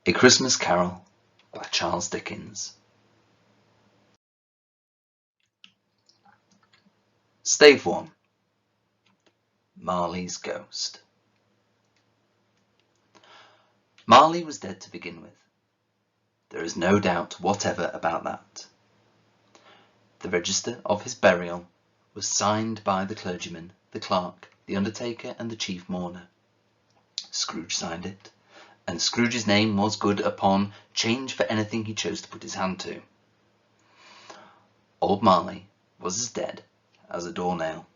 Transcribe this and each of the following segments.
A Christmas Carol by Charles Dickens. Stave 1. Marley's Ghost. Marley was dead to begin with. There is no doubt whatever about that. The register of his burial was signed by the clergyman, the clerk, the undertaker, and the chief mourner. Scrooge signed it, and Scrooge's name was good upon 'change for anything he chose to put his hand to. Old Marley was as dead as a doornail.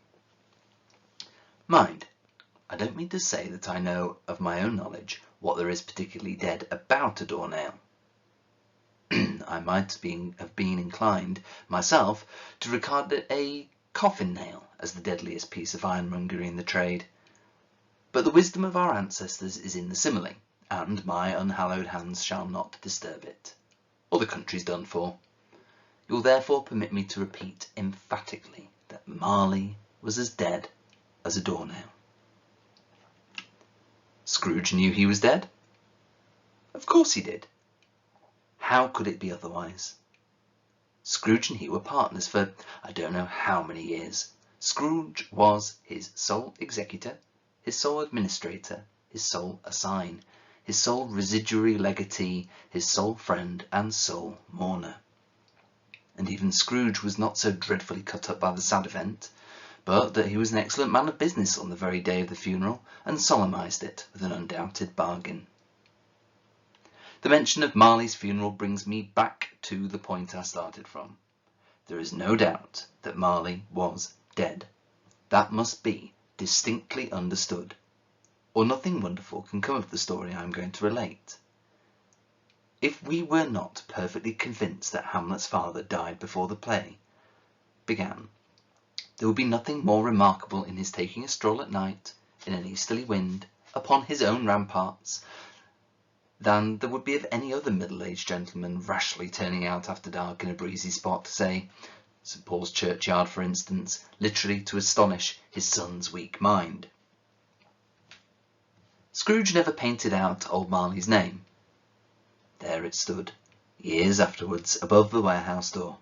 Mind, I don't mean to say that I know of my own knowledge what there is particularly dead about a doornail. I might have been inclined myself to regard a coffin nail as the deadliest piece of ironmongery in the trade. But the wisdom of our ancestors is in the simile, and my unhallowed hands shall not disturb it, or the country's done for. You will therefore permit me to repeat emphatically that Marley was as dead as a doornail. Scrooge knew he was dead. Of course he did. How could it be otherwise? Scrooge and he were partners for I don't know how many years. Scrooge was his sole executor, his sole administrator, his sole assign, his sole residuary legatee, his sole friend and sole mourner. And even Scrooge was not so dreadfully cut up by the sad event, but that he was an excellent man of business on the very day of the funeral, and solemnized it with an undoubted bargain. The mention of Marley's funeral brings me back to the point I started from. There is no doubt that Marley was dead. That must be distinctly understood, or nothing wonderful can come of the story I am going to relate. If we were not perfectly convinced that Hamlet's father died before the play began, there would be nothing more remarkable in his taking a stroll at night, in an easterly wind, upon his own ramparts, than there would be of any other middle-aged gentleman rashly turning out after dark in a breezy spot, say, St. Paul's churchyard for instance, literally to astonish his son's weak mind. Scrooge never painted out old Marley's name. There it stood, years afterwards, above the warehouse door.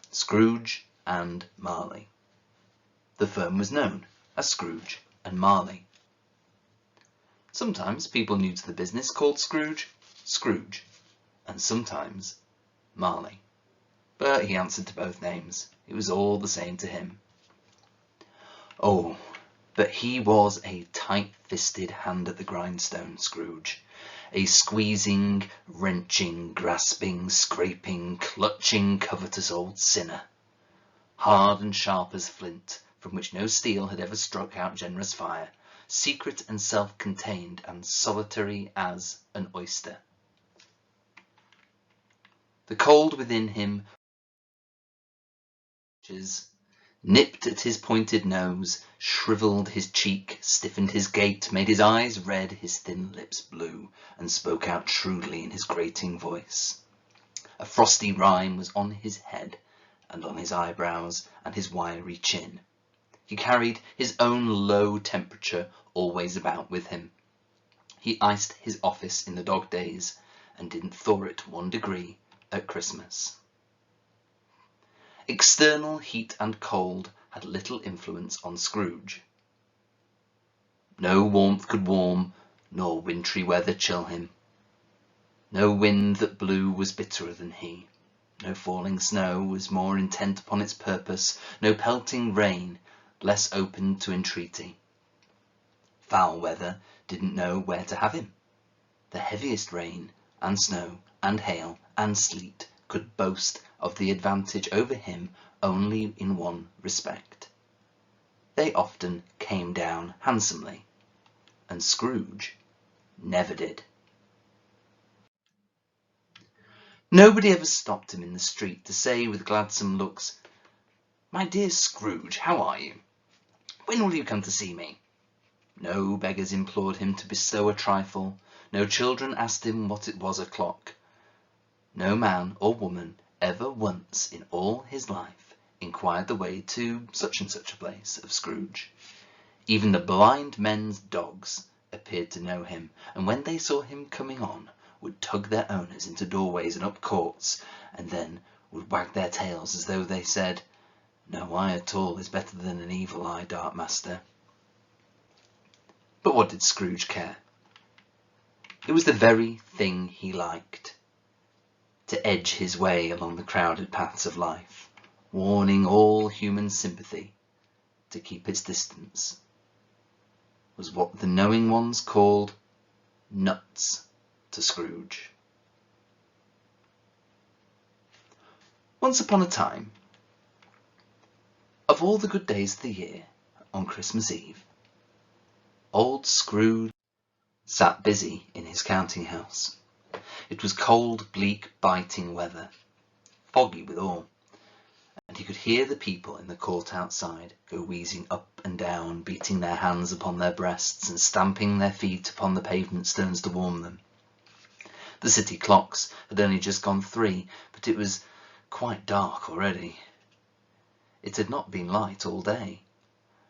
Scrooge and Marley. The firm was known as Scrooge and Marley. Sometimes people new to the business called Scrooge, Scrooge, and sometimes Marley. But he answered to both names. It was all the same to him. Oh, but he was a tight-fisted hand at the grindstone, Scrooge. A squeezing, wrenching, grasping, scraping, clutching, covetous old sinner. Hard and sharp as flint, from which no steel had ever struck out generous fire. Secret and self-contained and solitary as an oyster. The cold within him nipped at his pointed nose, shriveled his cheek, stiffened his gait, made his eyes red, his thin lips blue, and spoke out shrewdly in his grating voice. A frosty rime was on his head, and on his eyebrows, and his wiry chin. He carried his own low temperature always about with him. He iced his office in the dog days, and didn't thaw it 1 degree at Christmas. External heat and cold had little influence on Scrooge. No warmth could warm, nor wintry weather chill him. No wind that blew was bitterer than he. No falling snow was more intent upon its purpose, no pelting rain less open to entreaty. Foul weather didn't know where to have him. The heaviest rain and snow and hail and sleet could boast of the advantage over him only in one respect. They often came down handsomely, and Scrooge never did. Nobody ever stopped him in the street to say with gladsome looks, "My dear Scrooge, how are you? When will you come to see me?" No beggars implored him to bestow a trifle. No children asked him what it was o'clock. No man or woman ever once in all his life inquired the way to such and such a place of Scrooge. Even the blind men's dogs appeared to know him, and when they saw him coming on, would tug their owners into doorways and up courts, and then would wag their tails as though they said, "No eye at all is better than an evil eye, Dark Master." But what did Scrooge care? It was the very thing he liked, to edge his way along the crowded paths of life, warning all human sympathy to keep its distance, was what the knowing ones called nuts to Scrooge. Once upon a time, of all the good days of the year, on Christmas Eve, old Scrooge sat busy in his counting house. It was cold, bleak, biting weather, foggy withal, and he could hear the people in the court outside go wheezing up and down, beating their hands upon their breasts and stamping their feet upon the pavement stones to warm them. The city clocks had only just gone 3, but it was quite dark already. It had not been light all day,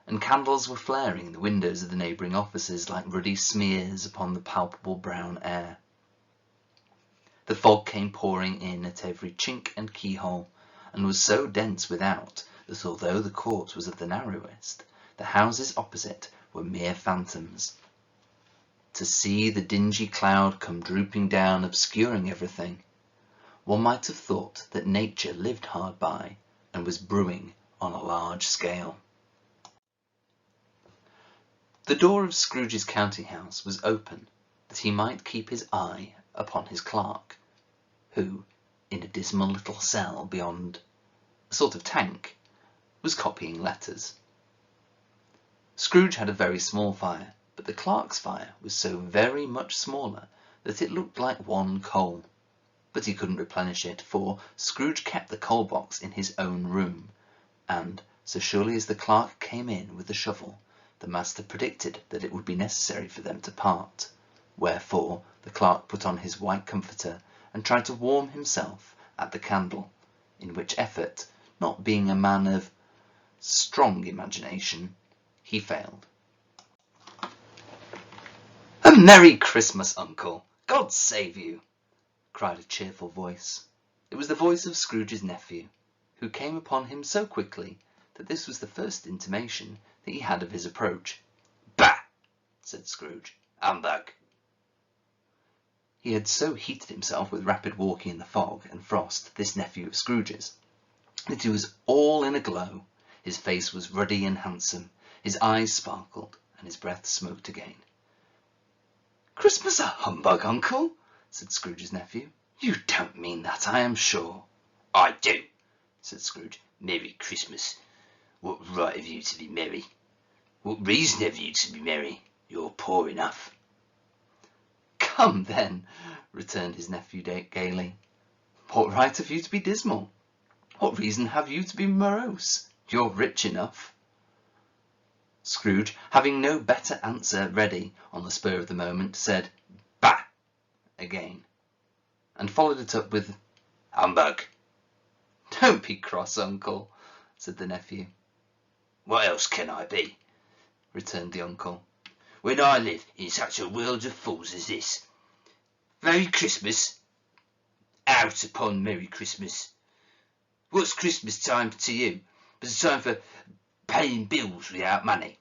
and candles were flaring in the windows of the neighbouring offices like ruddy smears upon the palpable brown air. The fog came pouring in at every chink and keyhole, and was so dense without that although the court was of the narrowest, the houses opposite were mere phantoms. To see the dingy cloud come drooping down, obscuring everything, one might have thought that nature lived hard by and was brewing on a large scale. The door of Scrooge's counting house was open that he might keep his eye upon his clerk, who, in a dismal little cell beyond a sort of tank, was copying letters. Scrooge had a very small fire, but the clerk's fire was so very much smaller that it looked like one coal. But he couldn't replenish it, for Scrooge kept the coal box in his own room, and so surely as the clerk came in with the shovel, the master predicted that it would be necessary for them to part, wherefore the clerk put on his white comforter and tried to warm himself at the candle, in which effort, not being a man of strong imagination, he failed. "A Merry Christmas, Uncle! God save you!" cried a cheerful voice. It was the voice of Scrooge's nephew, who came upon him so quickly that this was the first intimation that he had of his approach. "Bah!" said Scrooge. "Humbug!" He had so heated himself with rapid walking in the fog and frost, this nephew of Scrooge's, that he was all in a glow. His face was ruddy and handsome, his eyes sparkled, and his breath smoked again. "Christmas a humbug, Uncle?" said Scrooge's nephew. "You don't mean that, I am sure." "I do," said Scrooge. "Merry Christmas. What right have you to be merry? What reason have you to be merry? You're poor enough." "Come, then," returned his nephew gaily. "What right have you to be dismal? What reason have you to be morose? You're rich enough." Scrooge, having no better answer ready on the spur of the moment, said "Bah!" again, and followed it up with "Humbug!" "Don't be cross, Uncle," said the nephew. "What else can I be?" returned the uncle. "When I live in such a world of fools as this. Merry Christmas! Out upon Merry Christmas! What's Christmas time to you? But a time for paying bills without money.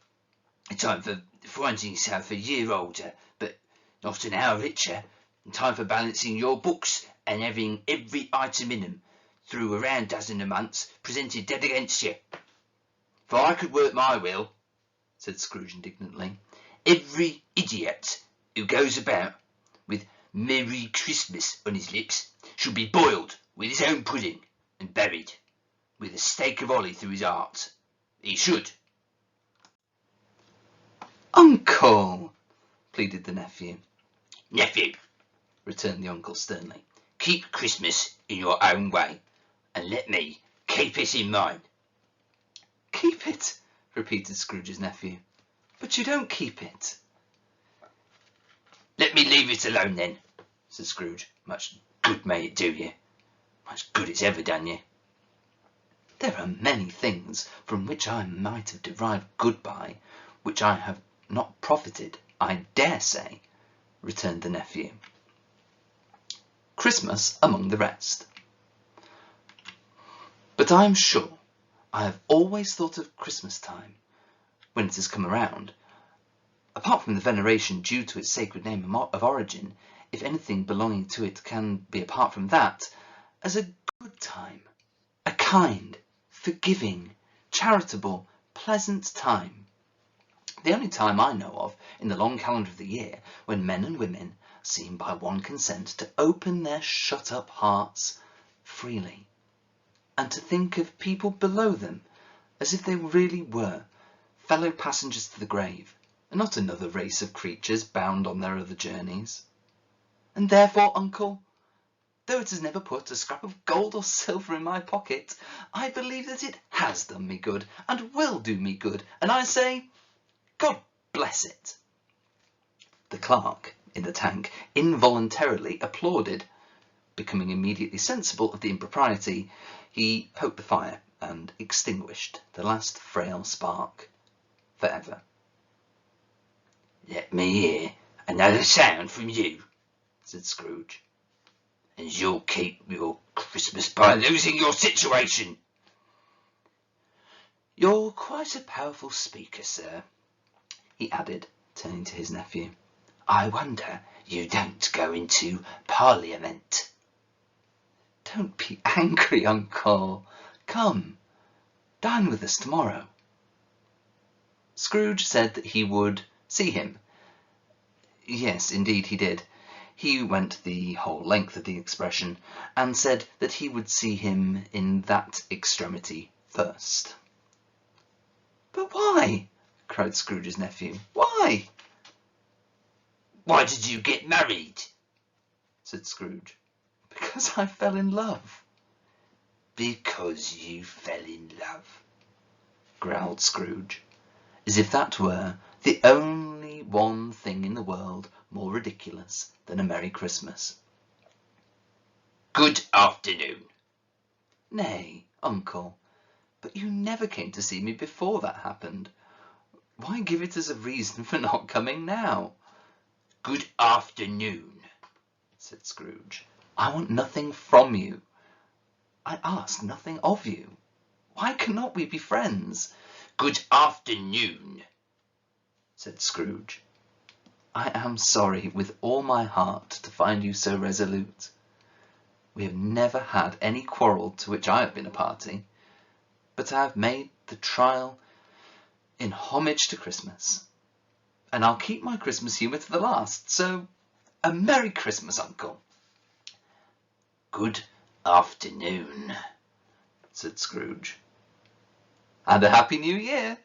A time for finding yourself a year older, but not an hour richer. A time for balancing your books and having every item in them through a round dozen of months presented dead against you. If I could work my will," said Scrooge indignantly, "every idiot who goes about with Merry Christmas on his lips should be boiled with his own pudding and buried with a stake of holly through his heart. He should." "Uncle!" pleaded the nephew. "Nephew," returned the uncle sternly, "keep Christmas in your own way, and let me keep it in mine." "Keep it?" repeated Scrooge's nephew. "But you don't keep it." "Let me leave it alone then," said Scrooge. "Much good may it do you. Much good it's ever done you." "There are many things from which I might have derived good by, which I have not profited, I dare say," returned the nephew. Christmas among the rest. But I am sure I have always thought of Christmas time, when it has come around, apart from the veneration due to its sacred name of origin, if anything belonging to it can be apart from that, as a good time, a kind, forgiving, charitable, pleasant time. The only time I know of in the long calendar of the year when men and women seem by one consent to open their shut-up hearts freely, and to think of people below them as if they really were fellow passengers to the grave, and not another race of creatures bound on their other journeys. And therefore, uncle, though it has never put a scrap of gold or silver in my pocket, I believe that it has done me good, and will do me good, and I say, God bless it. The clerk in the tank involuntarily applauded. Becoming immediately sensible of the impropriety, he poked the fire and extinguished the last frail spark for ever. Let me hear another sound from you, said Scrooge, and you'll keep your Christmas by losing your situation. You're quite a powerful speaker, sir, he added, turning to his nephew. I wonder you don't go into Parliament. Don't be angry, uncle. Come, dine with us tomorrow. Scrooge said that he would see him. Yes, indeed he did. He went the whole length of the expression, and said that he would see him in that extremity first. But why? Cried Scrooge's nephew. Why? Why did you get married? Said Scrooge. Because I fell in love. Because you fell in love, growled Scrooge, as if that were the only one thing in the world more ridiculous than a Merry Christmas. Good afternoon. Nay, uncle, but you never came to see me before that happened. Why give it as a reason for not coming now? Good afternoon, said Scrooge. I want nothing from you. I ask nothing of you. Why cannot we be friends? Good afternoon, said Scrooge. I am sorry with all my heart to find you so resolute. We have never had any quarrel to which I have been a party, but I have made the trial in homage to Christmas, and I'll keep my Christmas humour to the last, so a Merry Christmas, uncle. Good afternoon, said Scrooge. And a Happy New Year.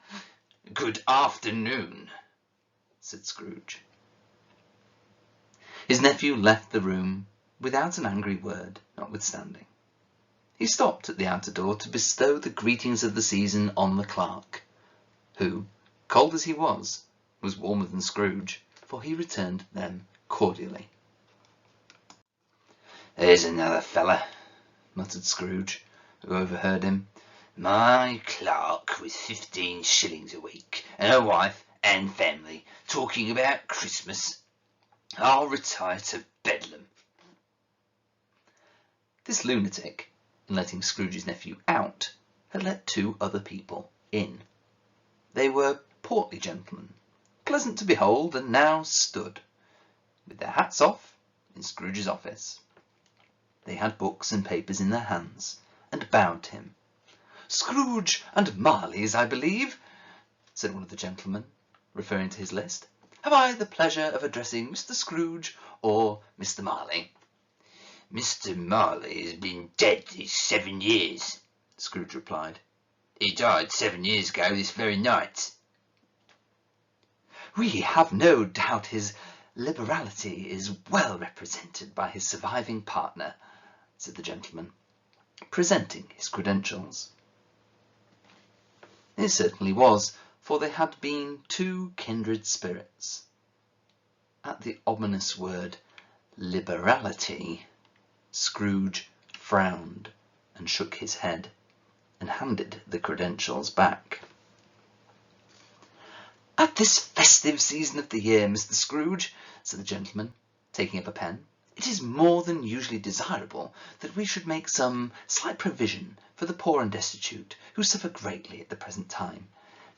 Good afternoon, said Scrooge. His nephew left the room without an angry word, notwithstanding. He stopped at the outer door to bestow the greetings of the season on the clerk, who, cold as he was warmer than Scrooge, for he returned them cordially. There's another fella, muttered Scrooge, who overheard him. My clerk with 15 shillings a week, and a wife and family, talking about Christmas. I'll retire to Bedlam. This lunatic, in letting Scrooge's nephew out, had let 2 other people in. They were portly gentlemen, pleasant to behold, and now stood, with their hats off, in Scrooge's office. They had books and papers in their hands, and bowed to him. Scrooge and Marley's, I believe, said one of the gentlemen, referring to his list. Have I the pleasure of addressing Mr. Scrooge or Mr. Marley? Mr. Marley has been dead these 7 years, Scrooge replied. He died 7 years ago this very night. We have no doubt his liberality is well represented by his surviving partner, said the gentleman, presenting his credentials. It certainly was, for they had been 2 kindred spirits. At the ominous word liberality, Scrooge frowned and shook his head, and handed the credentials back. At this festive season of the year, Mr. Scrooge, said the gentleman, taking up a pen, It is more than usually desirable that we should make some slight provision for the poor and destitute, who suffer greatly at the present time.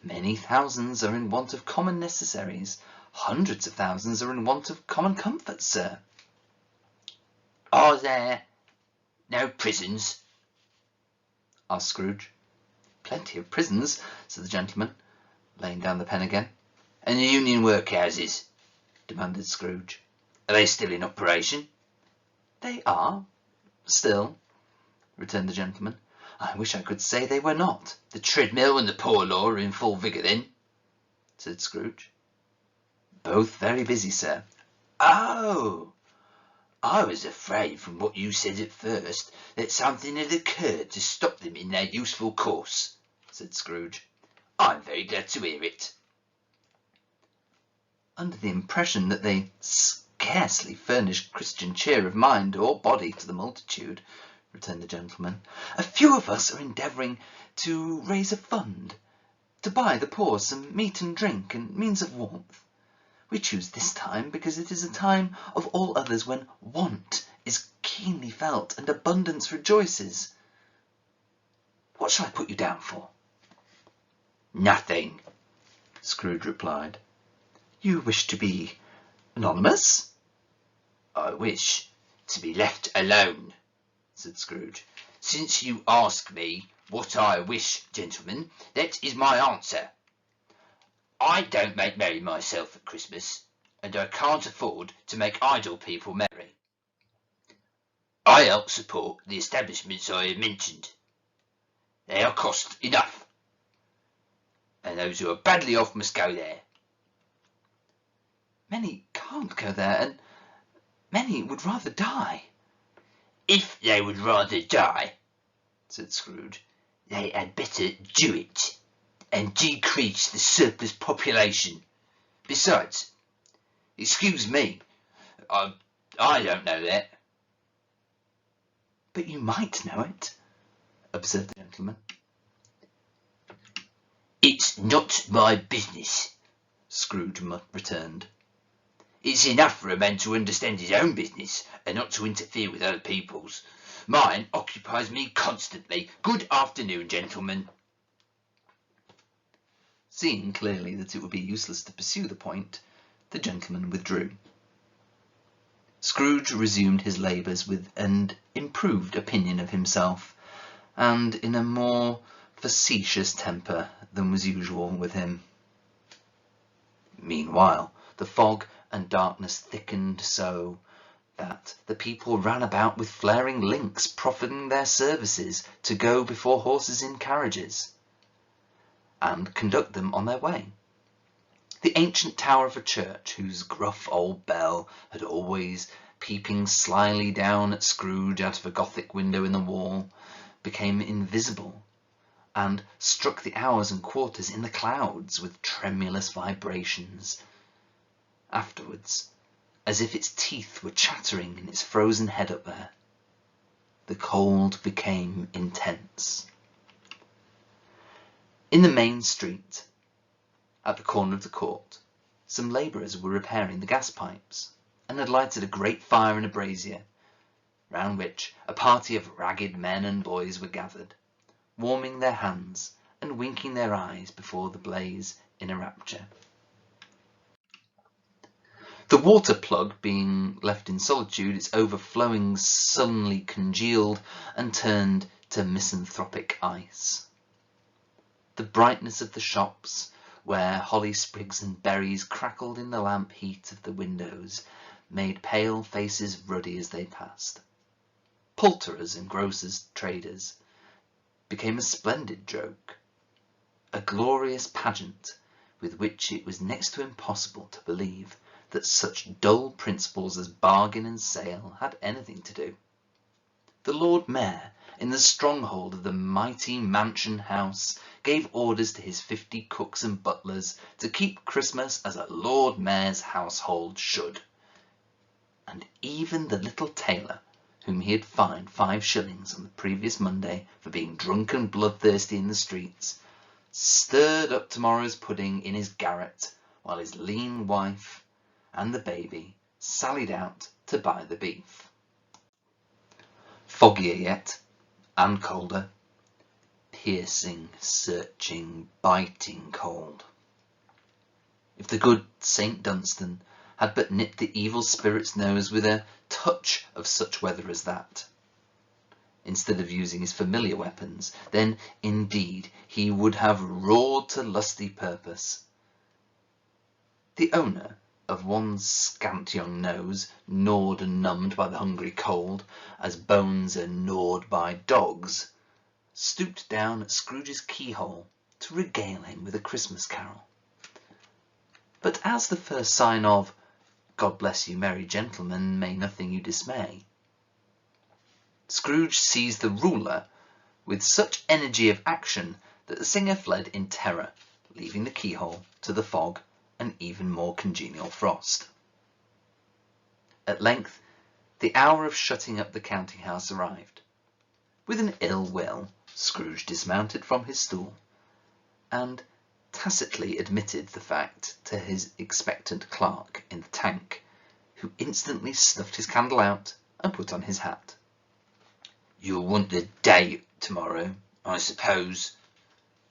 Many thousands are in want of common necessaries. Hundreds of thousands are in want of common comforts, sir. Are there no prisons? Asked Scrooge. Plenty of prisons, said the gentleman, laying down the pen again. And the union workhouses? Demanded Scrooge. Are they still in operation? They are, still, returned the gentleman. I wish I could say they were not. The treadmill and the poor law are in full vigour, then? Said Scrooge. Both very busy, sir. Oh! I was afraid from what you said at first that something had occurred to stop them in their useful course, said Scrooge. I'm very glad to hear it. Under the impression that they scarcely furnish Christian cheer of mind or body to the multitude, returned the gentleman, a few of us are endeavouring to raise a fund, to buy the poor some meat and drink and means of warmth. We choose this time because it is a time of all others when want is keenly felt and abundance rejoices. What shall I put you down for? Nothing, Scrooge replied. You wish to be anonymous? I wish to be left alone, said Scrooge. Since you ask me what I wish, gentlemen, that is my answer. I don't make merry myself at Christmas, and I can't afford to make idle people merry. I help support the establishments I have mentioned. They are cost enough, and those who are badly off must go there. Many can't go there, and many would rather die. If they would rather die, said Scrooge, they had better do it, and decrease the surplus population. Besides, excuse me, I don't know that. But you might know it, observed the gentleman. It's not my business, Scrooge returned. It's enough for a man to understand his own business and not to interfere with other people's. Mine occupies me constantly. Good afternoon, gentlemen. Seeing clearly that it would be useless to pursue the point, the gentleman withdrew. Scrooge resumed his labours with an improved opinion of himself, and in a more facetious temper than was usual with him. Meanwhile, the fog and darkness thickened so that the people ran about with flaring links, proffering their services to go before horses in carriages, and conduct them on their way. The ancient tower of a church, whose gruff old bell had always peeping slyly down at Scrooge out of a Gothic window in the wall, became invisible, and struck the hours and quarters in the clouds with tremulous vibrations. Afterwards, as if its teeth were chattering in its frozen head up there, the cold became intense. In the main street, at the corner of the court, some labourers were repairing the gas pipes, and had lighted a great fire in a brazier, round which a party of ragged men and boys were gathered, warming their hands and winking their eyes before the blaze in a rapture. The water plug being left in solitude, its overflowings suddenly congealed and turned to misanthropic ice. The brightness of the shops, where holly sprigs and berries crackled in the lamp heat of the windows, made pale faces ruddy as they passed. Poulterers and grocers' traders became a splendid joke, a glorious pageant with which it was next to impossible to believe that such dull principles as bargain and sale had anything to do. The Lord Mayor, in the stronghold of the mighty mansion house, gave orders to his 50 cooks and butlers to keep Christmas as a Lord Mayor's household should. And even the little tailor, whom he had fined 5 shillings on the previous Monday for being drunk and bloodthirsty in the streets, stirred up tomorrow's pudding in his garret, while his lean wife and the baby sallied out to buy the beef. Foggier yet, and colder, piercing, searching, biting cold. If the good St. Dunstan had but nipped the evil spirit's nose with a touch of such weather as that, instead of using his familiar weapons, then indeed he would have roared to lusty purpose. The owner of one scant young nose, gnawed and numbed by the hungry cold, as bones are gnawed by dogs, stooped down at Scrooge's keyhole to regale him with a Christmas carol. But as the first sign of "God bless you, merry gentlemen, may nothing you dismay," Scrooge seized the ruler with such energy of action that the singer fled in terror, leaving the keyhole to the fog and even more congenial frost. At length the hour of shutting up the counting-house arrived. With an ill will, Scrooge dismounted from his stool, and tacitly admitted the fact to his expectant clerk in the tank, who instantly snuffed his candle out and put on his hat. "You'll want the day tomorrow, I suppose,"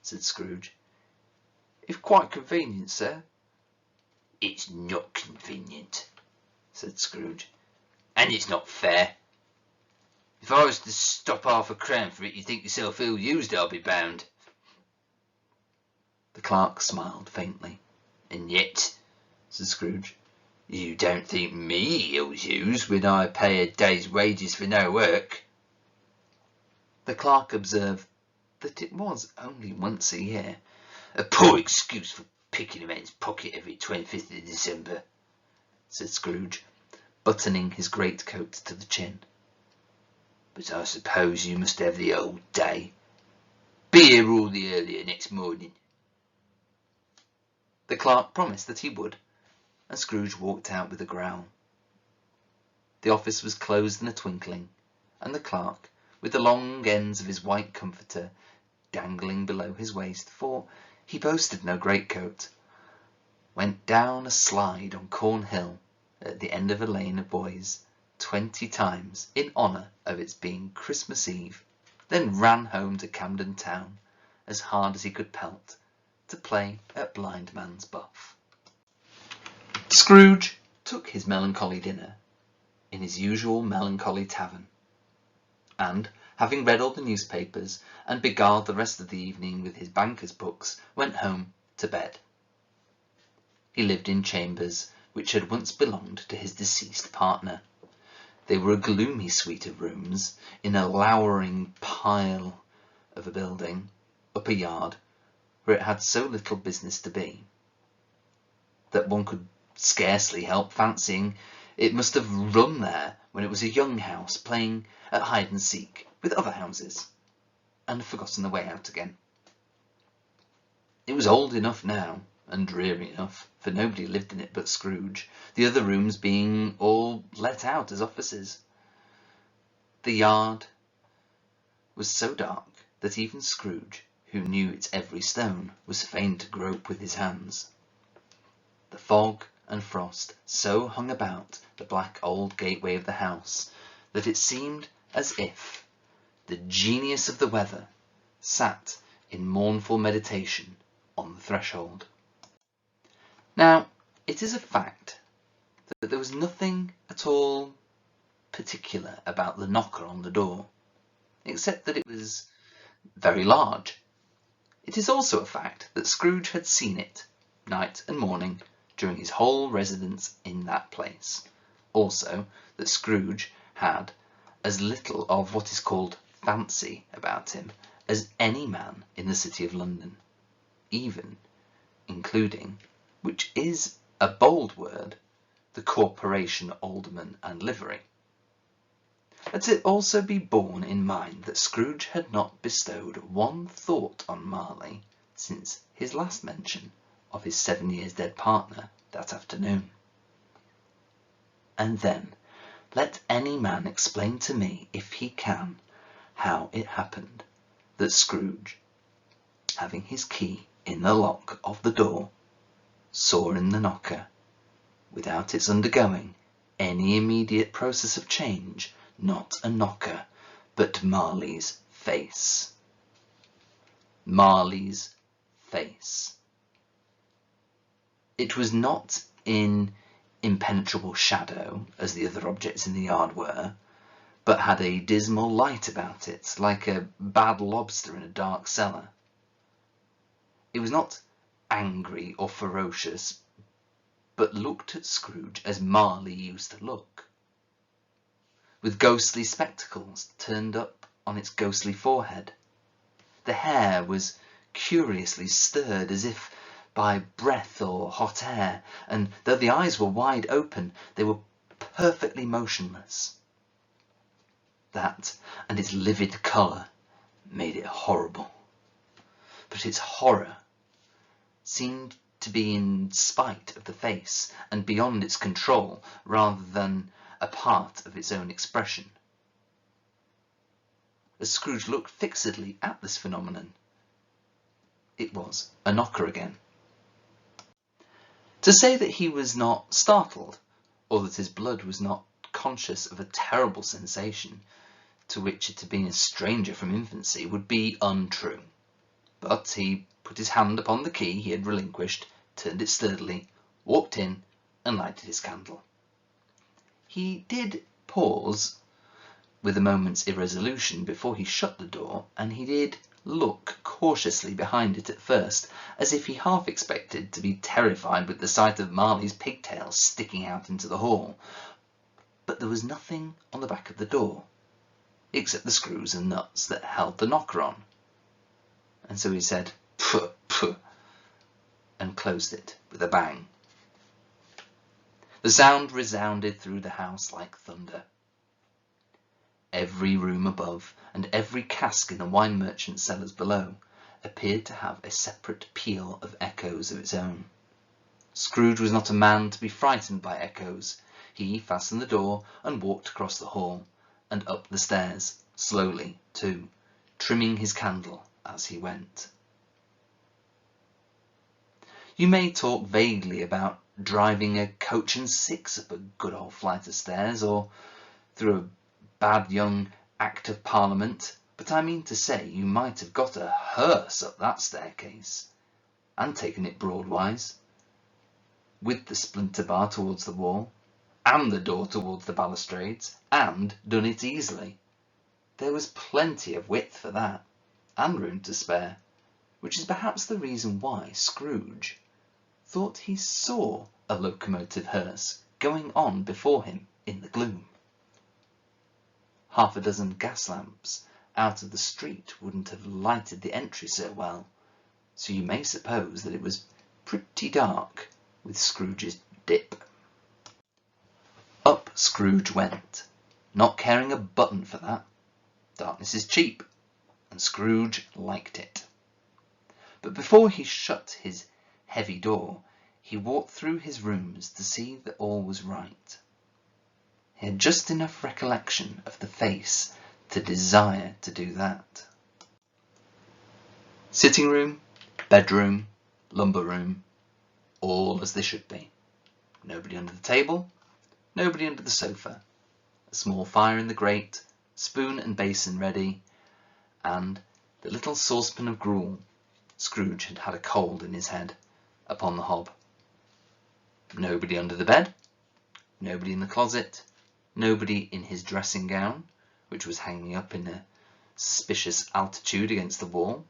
said Scrooge. "If quite convenient, sir." "It's not convenient," said Scrooge, "and it's not fair. If I was to stop £half-a-crown for it, you'd think yourself ill-used, I'll be bound." The clerk smiled faintly. "And yet," said Scrooge, "you don't think me ill-used when I pay a day's wages for no work." The clerk observed that it was only once a year. "A poor excuse for picking a man's pocket every 25th of December," said Scrooge, buttoning his greatcoat to the chin. "But I suppose you must have the old day. Be here all the earlier next morning." The clerk promised that he would, and Scrooge walked out with a growl. The office was closed in a twinkling, and the clerk, with the long ends of his white comforter dangling below his waist, for he boasted no greatcoat, went down a slide on Cornhill at the end of a lane of boys 20 times in honour of its being Christmas Eve, then ran home to Camden Town as hard as he could pelt, to play at blind man's buff. Scrooge took his melancholy dinner in his usual melancholy tavern, and, having read all the newspapers and beguiled the rest of the evening with his banker's books, went home to bed. He lived in chambers which had once belonged to his deceased partner. They were a gloomy suite of rooms in a lowering pile of a building up a yard where it had so little business to be, that one could scarcely help fancying it must have run there when it was a young house playing at hide-and-seek with other houses, and forgotten the way out again. It was old enough now, and dreary enough, for nobody lived in it but Scrooge, the other rooms being all let out as offices. The yard was so dark that even Scrooge, who knew its every stone, was fain to grope with his hands. The fog and frost so hung about the black old gateway of the house that it seemed as if the genius of the weather sat in mournful meditation on the threshold. Now, it is a fact that there was nothing at all particular about the knocker on the door, except that it was very large. It is also a fact that Scrooge had seen it, night and morning, during his whole residence in that place. Also, that Scrooge had as little of what is called fancy about him as any man in the city of London, even including, which is a bold word, the corporation, alderman, and livery. Let it also be borne in mind that Scrooge had not bestowed one thought on Marley since his last mention of his 7 years dead partner that afternoon. And then let any man explain to me, if he can, how it happened that Scrooge, having his key in the lock of the door, saw in the knocker, without its undergoing any immediate process of change, not a knocker, but Marley's face. Marley's face. It was not in impenetrable shadow, as the other objects in the yard were, but had a dismal light about it, like a bad lobster in a dark cellar. It was not angry or ferocious, but looked at Scrooge as Marley used to look, with ghostly spectacles turned up on its ghostly forehead. The hair was curiously stirred, as if by breath or hot air, and though the eyes were wide open, they were perfectly motionless. That, and its livid colour, made it horrible. But its horror seemed to be in spite of the face, and beyond its control, rather than a part of its own expression. As Scrooge looked fixedly at this phenomenon, it was a knocker again. To say that he was not startled, or that his blood was not conscious of a terrible sensation to which it had been a stranger from infancy, would be untrue. But he put his hand upon the key he had relinquished, turned it sturdily, walked in, and lighted his candle. He did pause with a moment's irresolution before he shut the door, and he did look cautiously behind it at first, as if he half expected to be terrified with the sight of Marley's pigtails sticking out into the hall. But there was nothing on the back of the door, except the screws and nuts that held the knocker on. And so he said, "Pooh, pooh," and closed it with a bang. The sound resounded through the house like thunder. Every room above, and every cask in the wine merchant's cellars below, appeared to have a separate peal of echoes of its own. Scrooge was not a man to be frightened by echoes. He fastened the door and walked across the hall, and up the stairs, slowly too, trimming his candle as he went. You may talk vaguely about driving a coach and six up a good old flight of stairs, or through a bad young Act of Parliament, but I mean to say you might have got a hearse up that staircase, and taken it broadwise, with the splinter bar towards the wall, and the door towards the balustrades, and done it easily. There was plenty of width for that, and room to spare, which is perhaps the reason why Scrooge thought he saw a locomotive hearse going on before him in the gloom. Half a dozen gas lamps out of the street wouldn't have lighted the entry so well, so you may suppose that it was pretty dark with Scrooge's dip. Up Scrooge went, not caring a button for that. Darkness is cheap, and Scrooge liked it. But before he shut his heavy door, he walked through his rooms to see that all was right. He had just enough recollection of the face to desire to do that. Sitting room, bedroom, lumber room, all as they should be. Nobody under the table, nobody under the sofa. A small fire in the grate, spoon and basin ready, and the little saucepan of gruel — Scrooge had had a cold in his head — upon the hob. Nobody under the bed, nobody in the closet, nobody in his dressing gown, which was hanging up in a suspicious altitude against the wall.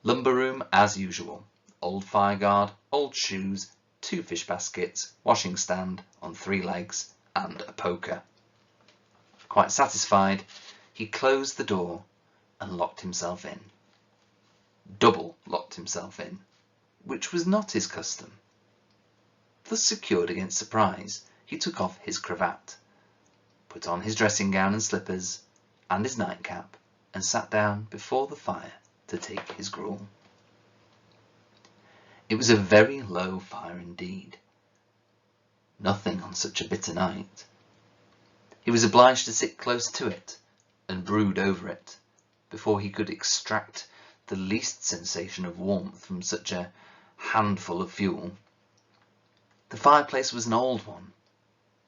Lumber room as usual. Old fireguard, old shoes, 2 fish baskets, washing stand on 3 legs, and a poker. Quite satisfied, he closed the door and locked himself in. Double locked himself in, which was not his custom. Thus secured against surprise, he took off his cravat, put on his dressing gown and slippers, and his nightcap, and sat down before the fire to take his gruel. It was a very low fire indeed. Nothing on such a bitter night. He was obliged to sit close to it and brood over it before he could extract the least sensation of warmth from such a handful of fuel. The fireplace was an old one,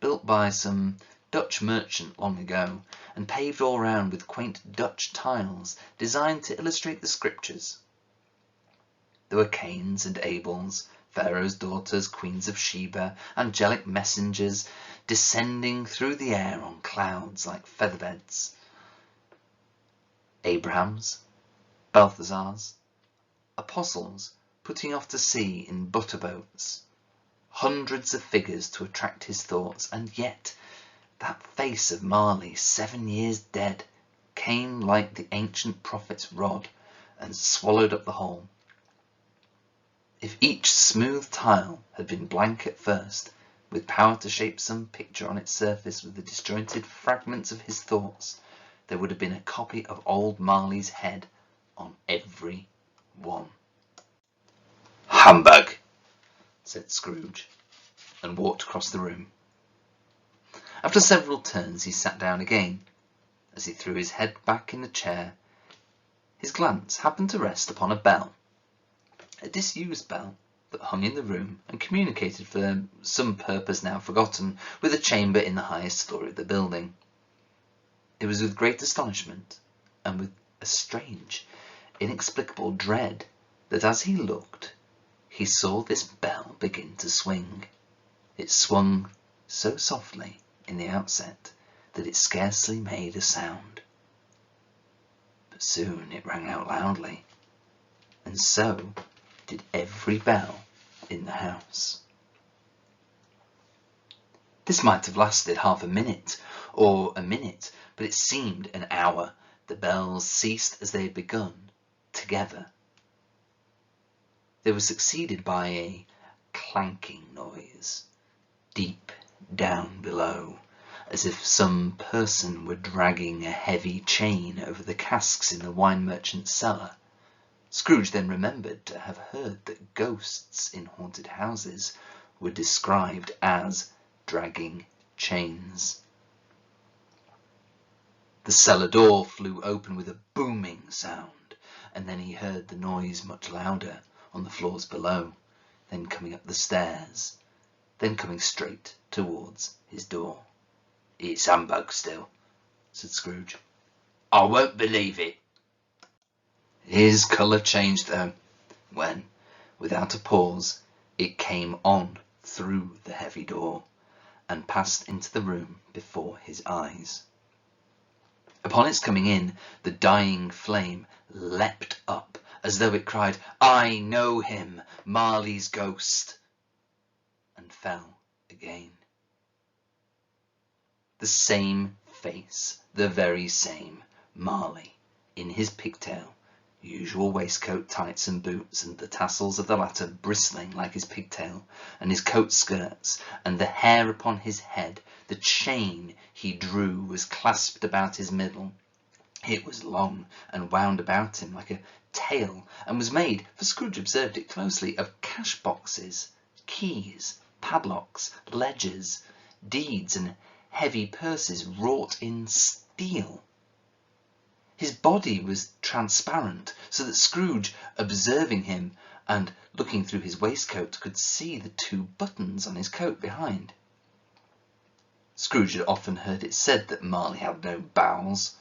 built by some Dutch merchant long ago, and paved all round with quaint Dutch tiles designed to illustrate the scriptures. There were Cains and Abels, Pharaoh's daughters, queens of Sheba, angelic messengers descending through the air on clouds like featherbeds. Abrahams, Balthazars, apostles putting off to sea in butterboats, hundreds of figures to attract his thoughts, and yet that face of Marley, 7 years dead, came like the ancient prophet's rod and swallowed up the whole. If each smooth tile had been blank at first, with power to shape some picture on its surface with the disjointed fragments of his thoughts, there would have been a copy of old Marley's head on every one. "Humbug," said Scrooge, and walked across the room. After several turns he sat down again. As he threw his head back in the chair, his glance happened to rest upon a bell, a disused bell that hung in the room and communicated for some purpose now forgotten with a chamber in the highest story of the building. It was with great astonishment and with a strange, inexplicable dread that as he looked, he saw this bell begin to swing. It swung so softly in the outset that it scarcely made a sound. But soon it rang out loudly, and so did every bell in the house. This might have lasted half a minute, or a minute, but it seemed an hour. The bells ceased as they had begun, together. They were succeeded by a clanking noise, deep down below, as if some person were dragging a heavy chain over the casks in the wine merchant's cellar. Scrooge then remembered to have heard that ghosts in haunted houses were described as dragging chains. The cellar door flew open with a booming sound, and then he heard the noise much louder on the floors below, then coming up the stairs, then coming straight towards his door. "It's humbug still," said Scrooge. "I won't believe it." His colour changed though, when, without a pause, it came on through the heavy door, and passed into the room before his eyes. Upon its coming in, the dying flame leapt up, as though it cried, "I know him, Marley's ghost," and fell again. The same face, the very same Marley, in his pigtail, usual waistcoat, tights and boots, and the tassels of the latter bristling like his pigtail, and his coat skirts, and the hair upon his head. The chain he drew was clasped about his middle. It was long and wound about him like a tail, and was made, for Scrooge observed it closely, of cash boxes, keys, padlocks, ledgers, deeds, and heavy purses wrought in steel. His body was transparent, so that Scrooge, observing him and looking through his waistcoat, could see the 2 buttons on his coat behind. Scrooge had often heard it said that Marley had no bowels,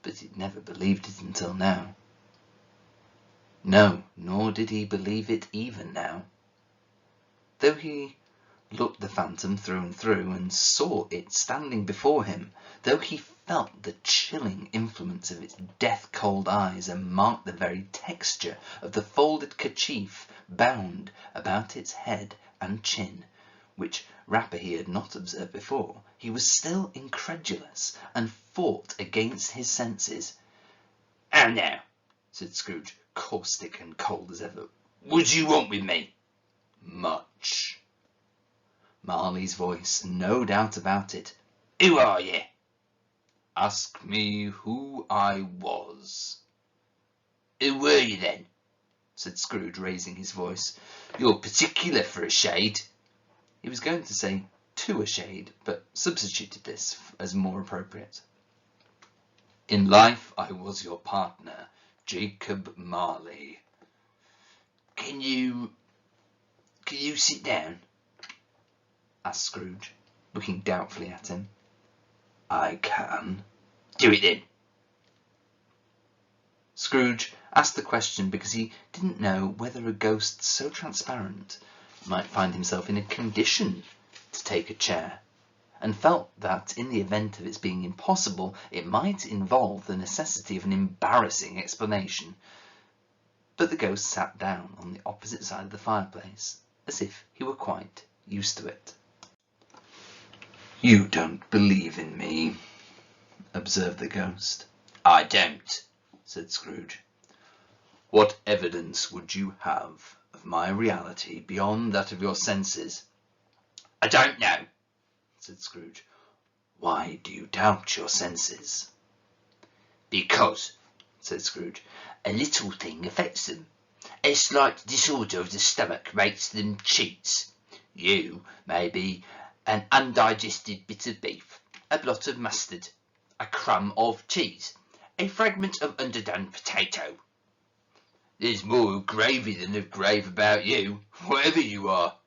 but he'd never believed it until now. No, nor did he believe it even now. Though he looked the phantom through and through, and saw it standing before him, though he felt the chilling influence of its death-cold eyes, and marked the very texture of the folded kerchief bound about its head and chin, which wrapper he had not observed before, he was still incredulous, and fought against his senses. "How now?" said Scrooge, caustic and cold as ever. "What do you want with me?" "Much." Marley's voice, no doubt about it. "Who are ye?" "Ask me who I was." "Who were you then?" said Scrooge, raising his voice. "You're particular for a shade." He was going to say "to a shade," but substituted this as more appropriate. "In life I was your partner, Jacob Marley." Can you sit down?" asked Scrooge. looking doubtfully at him. "I can." "Do it then." Scrooge asked the question because he didn't know whether a ghost so transparent might find himself in a condition to take a chair, and felt that in the event of its being impossible, it might involve the necessity of an embarrassing explanation. But the ghost sat down on the opposite side of the fireplace, as if he were quite used to it. "You don't believe in me," observed the ghost. "I don't," said Scrooge. "What evidence would you have of my reality beyond that of your senses?" "I don't know," said Scrooge. "Why do you doubt your senses?" "Because," said Scrooge, "a little thing affects them. A slight disorder of the stomach makes them cheats. You may be an undigested bit of beef, a blot of mustard, a crumb of cheese, a fragment of underdone potato. There's more of gravy than of grave about you, whatever you are."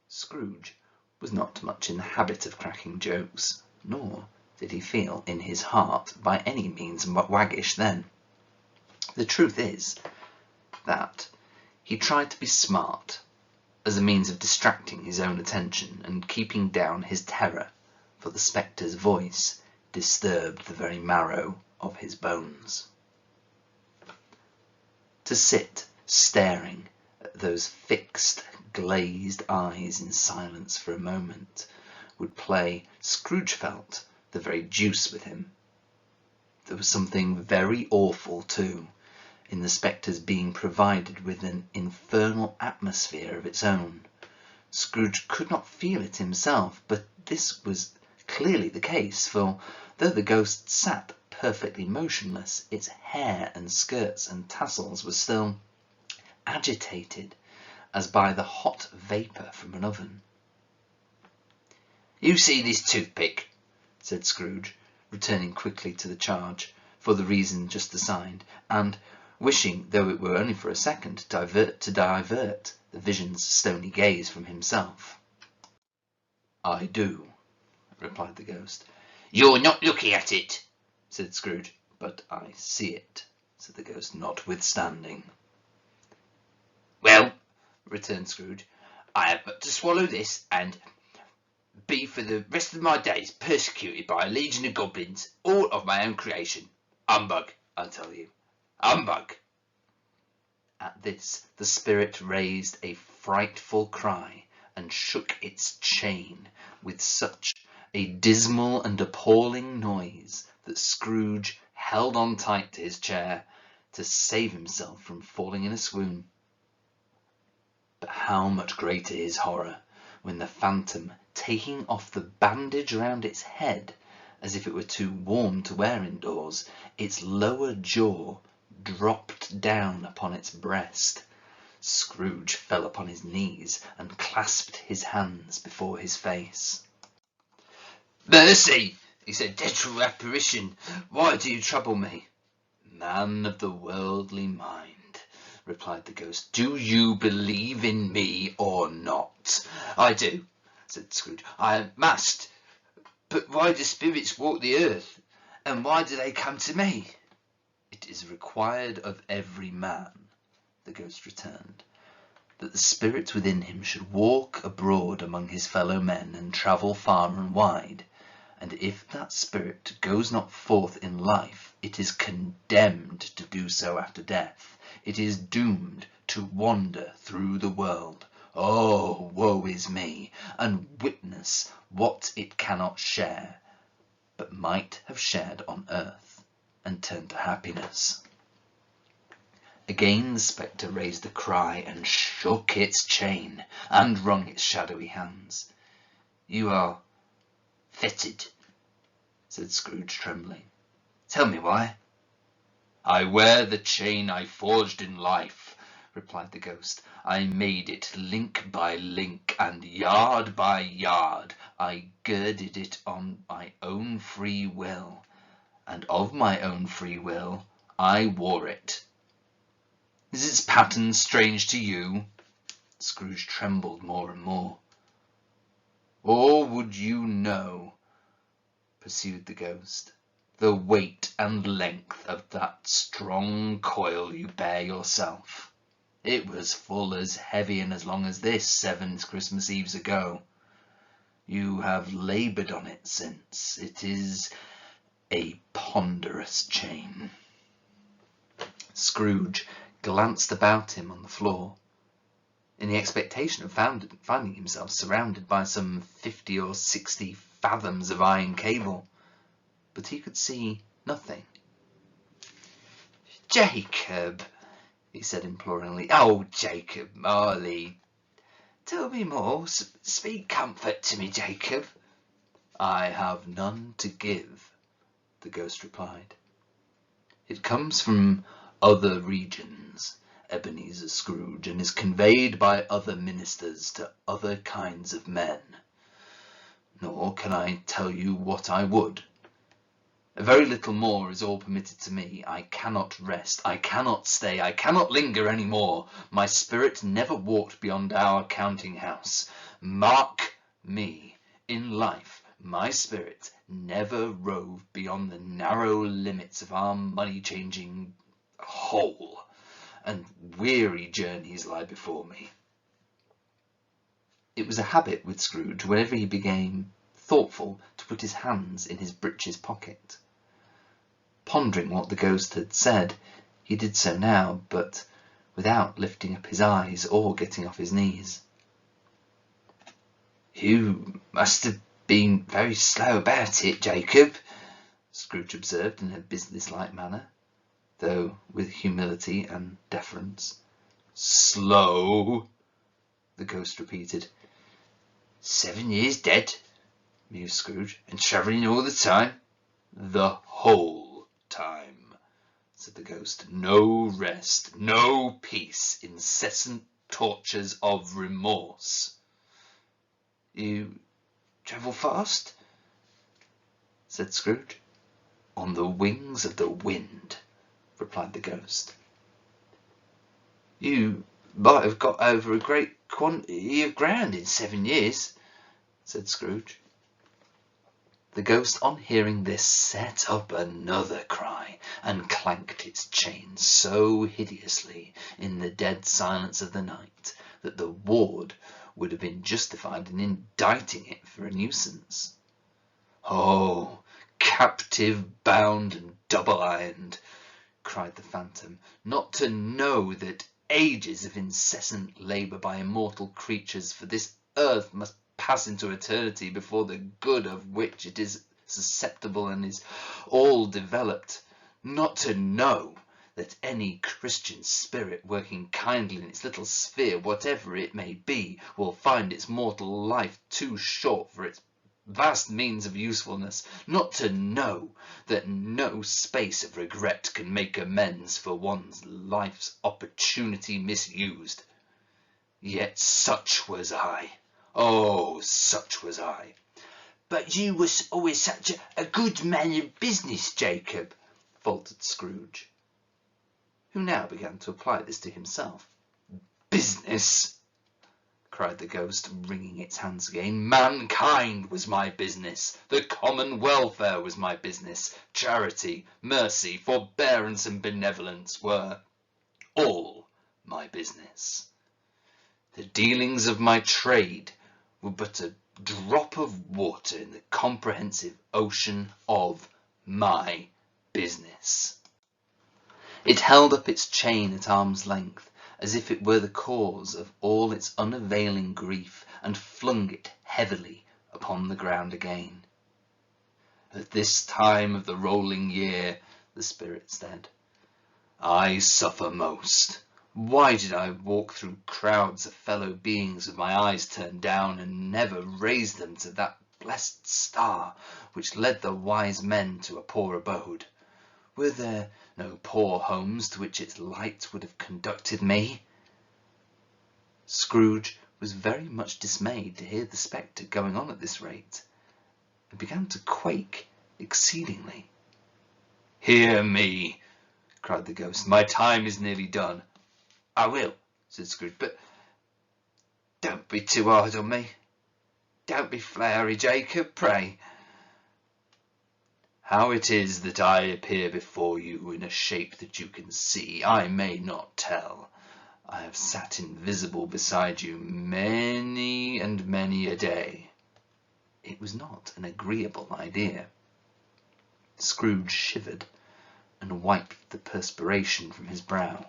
Scrooge was not much in the habit of cracking jokes, nor did he feel in his heart by any means waggish then. The truth is that he tried to be smart as a means of distracting his own attention and keeping down his terror, for the spectre's voice disturbed the very marrow of his bones. To sit staring at those fixed, glazed eyes in silence for a moment would play, Scrooge felt, the very deuce with him. There was something very awful, too, in the spectre's being provided with an infernal atmosphere of its own. Scrooge could not feel it himself, but this was clearly the case, for though the ghost sat perfectly motionless, its hair and skirts and tassels were still agitated as by the hot vapour from an oven. "You see this toothpick?" said Scrooge, returning quickly to the charge, for the reason just assigned, and wishing, though it were only for a second, to divert the vision's stony gaze from himself. "I do," replied the ghost. "You're not looking at it," said Scrooge. "But I see it," said the ghost, "notwithstanding." "Well," returned Scrooge, "I have but to swallow this, and be for the rest of my days persecuted by a legion of goblins, all of my own creation. Humbug, I tell you. Humbug!" At this the spirit raised a frightful cry and shook its chain with such a dismal and appalling noise that Scrooge held on tight to his chair to save himself from falling in a swoon. But how much greater his horror when the phantom, taking off the bandage round its head as if it were too warm to wear indoors, its lower jaw dropped down upon its breast. Scrooge fell upon his knees and clasped his hands before his face. "Mercy!" he said. "Dreadful apparition, why do you trouble me?" "Man of the worldly mind," replied the ghost, "do you believe in me or not?" "I do," said Scrooge. "I must. But why do spirits walk the earth, and why do they come to me?" "It is required of every man," the ghost returned, "that the spirit within him should walk abroad among his fellow men and travel far and wide, and if that spirit goes not forth in life, it is condemned to do so after death. It is doomed to wander through the world. Oh, woe is me! And witness what it cannot share, but might have shared on earth, and turn to happiness." Again the spectre raised a cry and shook its chain and wrung its shadowy hands. "You are fettered," said Scrooge, trembling. "Tell me why." "I wear the chain I forged in life," replied the ghost. "I made it link by link and yard by yard. I girded it on my own free will, and of my own free will I wore it. Is its pattern strange to you?" Scrooge trembled more and more. "Oh, or would you know, pursued the ghost, the weight and length of that strong coil you bear yourself? It was full as heavy and as long as this 7 Christmas Eves ago. You have laboured on it since. It is a ponderous chain. Scrooge glanced about him on the floor, in the expectation of finding himself surrounded by some 50 or 60 fathoms of iron cable, but he could see nothing. Jacob, he said imploringly. Oh, Jacob Marley, tell me more. Speak comfort to me, Jacob. I have none to give, the ghost replied. It comes from other regions, Ebenezer Scrooge, and is conveyed by other ministers to other kinds of men. Nor can I tell you what I would. A very little more is all permitted to me. I cannot rest, I cannot stay, I cannot linger any more. My spirit never walked beyond our counting house. Mark me, in life my spirit never roved beyond the narrow limits of our money-changing hole, and weary journeys lie before me. It was a habit with Scrooge, whenever he became thoughtful, to put his hands in his breeches pocket. Pondering what the ghost had said, he did so now, but without lifting up his eyes or getting off his knees. You must have been very slow about it, Jacob, Scrooge observed in a business-like manner, though with humility and deference. Slow, the ghost repeated. 7 years dead, mused Scrooge, and travelling all the time? The whole time, said the ghost. No rest, no peace, incessant tortures of remorse. You travel fast? Said Scrooge. On the wings of the wind, replied the ghost. You might have got over a great quantity of ground in 7 years, said Scrooge. The ghost, on hearing this, set up another cry, and clanked its chain so hideously in the dead silence of the night that the ward would have been justified in indicting it for a nuisance. Oh, captive, bound, and double-ironed, cried the phantom, not to know that ages of incessant labour by immortal creatures for this earth must pass into eternity before the good of which it is susceptible and is all developed, not to know that any Christian spirit working kindly in its little sphere, whatever it may be, will find its mortal life too short for its vast means of usefulness, not to know that no space of regret can make amends for one's life's opportunity misused. Yet such was I. Oh, such was I. But you was always such a good man of business, Jacob, faltered Scrooge, who now began to apply this to himself. Business! Cried the ghost, wringing its hands again. Mankind was my business. The common welfare was my business. Charity, mercy, forbearance, and benevolence were all my business. The dealings of my trade were but a drop of water in the comprehensive ocean of my business. It held up its chain at arm's length, as if it were the cause of all its unavailing grief, and flung it heavily upon the ground again. At this time of the rolling year, the spirit said, I suffer most. Why did I walk through crowds of fellow beings with my eyes turned down, and never raise them to that blessed star which led the wise men to a poor abode? Were there no poor homes to which its light would have conducted me? Scrooge was very much dismayed to hear the spectre going on at this rate, and began to quake exceedingly. Hear me, cried the ghost. My time is nearly done. I will, said Scrooge, but don't be too hard on me. Don't be flowery, Jacob, pray. How it is that I appear before you in a shape that you can see, I may not tell. I have sat invisible beside you many and many a day. It was not an agreeable idea. Scrooge shivered and wiped the perspiration from his brow.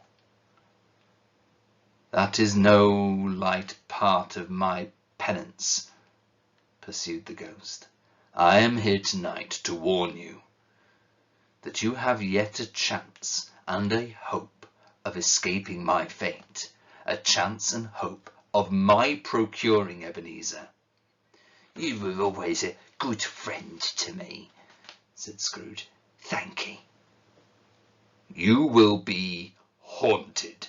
That is no light part of my penance, pursued the ghost. I am here tonight to warn you that you have yet a chance and a hope of escaping my fate, a chance and hope of my procuring Ebenezer. You were always a good friend to me, said Scrooge. Thank ye. You will be haunted,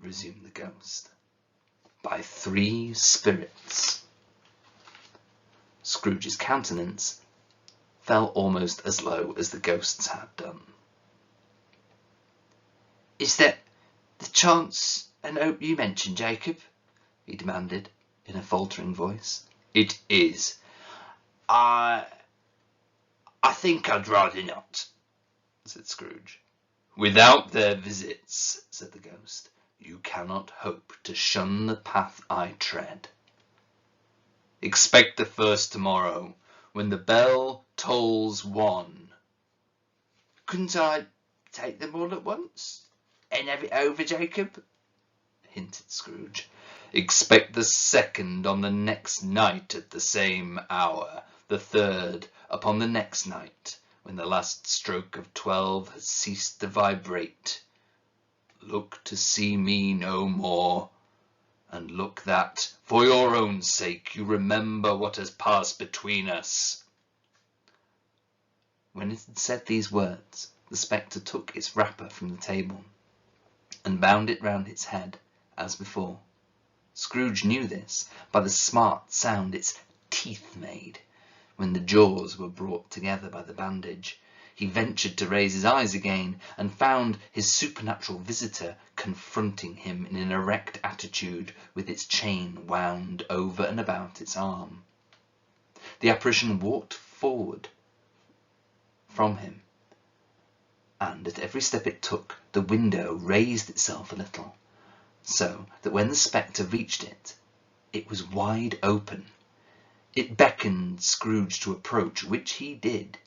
resumed the ghost, by 3 spirits. Scrooge's countenance fell almost as low as the ghost's had done. Is that the chance and hope you mentioned, Jacob? He demanded in a faltering voice. It is. I think I'd rather not, said Scrooge. Without their visits, said the ghost, you cannot hope to shun the path I tread. Expect the first tomorrow, when the bell tolls 1. Couldn't I take them all at once and have it over, Jacob? Hinted Scrooge. Expect the 2nd on the next night at the same hour, the 3rd upon the next night, when the last stroke of 12 has ceased to vibrate. Look to see me no more, and look that, for your own sake, you remember what has passed between us. When it had said these words, the spectre took its wrapper from the table, and bound it round its head, as before. Scrooge knew this by the smart sound its teeth made when the jaws were brought together by the bandage. He ventured to raise his eyes again, and found his supernatural visitor confronting him in an erect attitude, with its chain wound over and about its arm. The apparition walked forward from him, and at every step it took, the window raised itself a little, so that when the spectre reached it, it was wide open. It beckoned Scrooge to approach, which he did.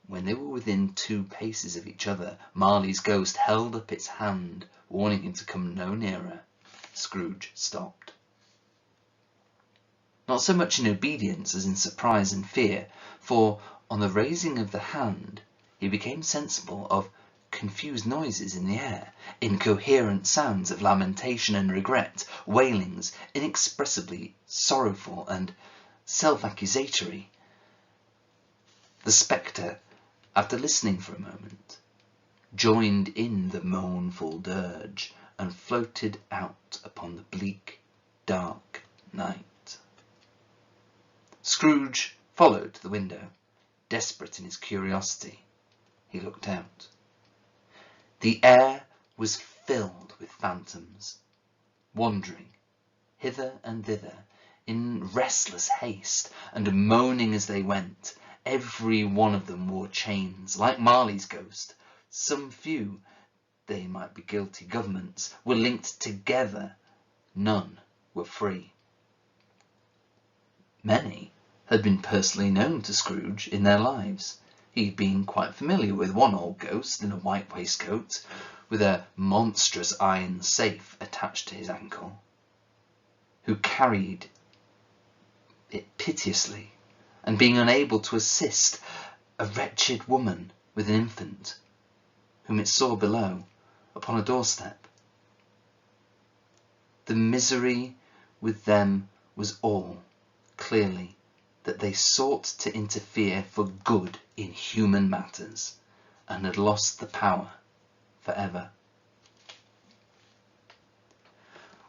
When they were within 2 paces of each other, Marley's ghost held up its hand, warning him to come no nearer. Scrooge stopped. Not so much in obedience as in surprise and fear, for on the raising of the hand he became sensible of confused noises in the air, incoherent sounds of lamentation and regret, wailings inexpressibly sorrowful and self-accusatory. The spectre, after listening for a moment, joined in the mournful dirge and floated out upon the bleak, dark night. Scrooge followed to the window, desperate in his curiosity. He looked out. The air was filled with phantoms, wandering hither and thither in restless haste, and moaning as they went. Every one of them wore chains, like Marley's ghost. Some few, they might be guilty governments, were linked together. None were free. Many had been personally known to Scrooge in their lives. He had been quite familiar with one old ghost in a white waistcoat, with a monstrous iron safe attached to his ankle, who carried it piteously, and being unable to assist a wretched woman with an infant, whom it saw below upon a doorstep. The misery with them was all, clearly, that they sought to interfere for good in human matters, and had lost the power for ever.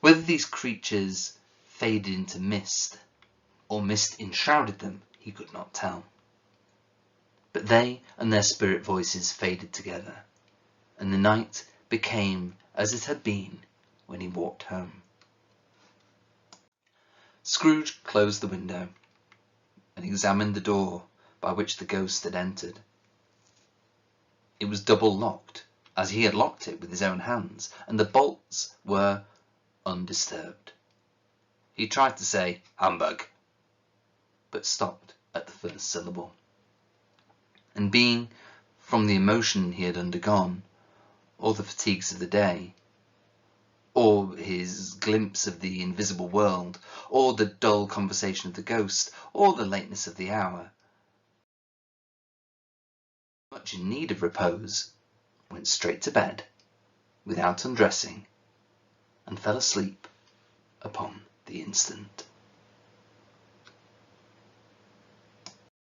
Whether these creatures faded into mist, or mist enshrouded them, he could not tell. But they and their spirit voices faded together, and the night became as it had been when he walked home. Scrooge closed the window and examined the door by which the ghost had entered. It was double locked, as he had locked it with his own hands, and the bolts were undisturbed. He tried to say "humbug," but stopped at the first syllable. And being, from the emotion he had undergone, or the fatigues of the day, or his glimpse of the invisible world, or the dull conversation of the ghost, or the lateness of the hour, much in need of repose, went straight to bed, without undressing, and fell asleep upon the instant.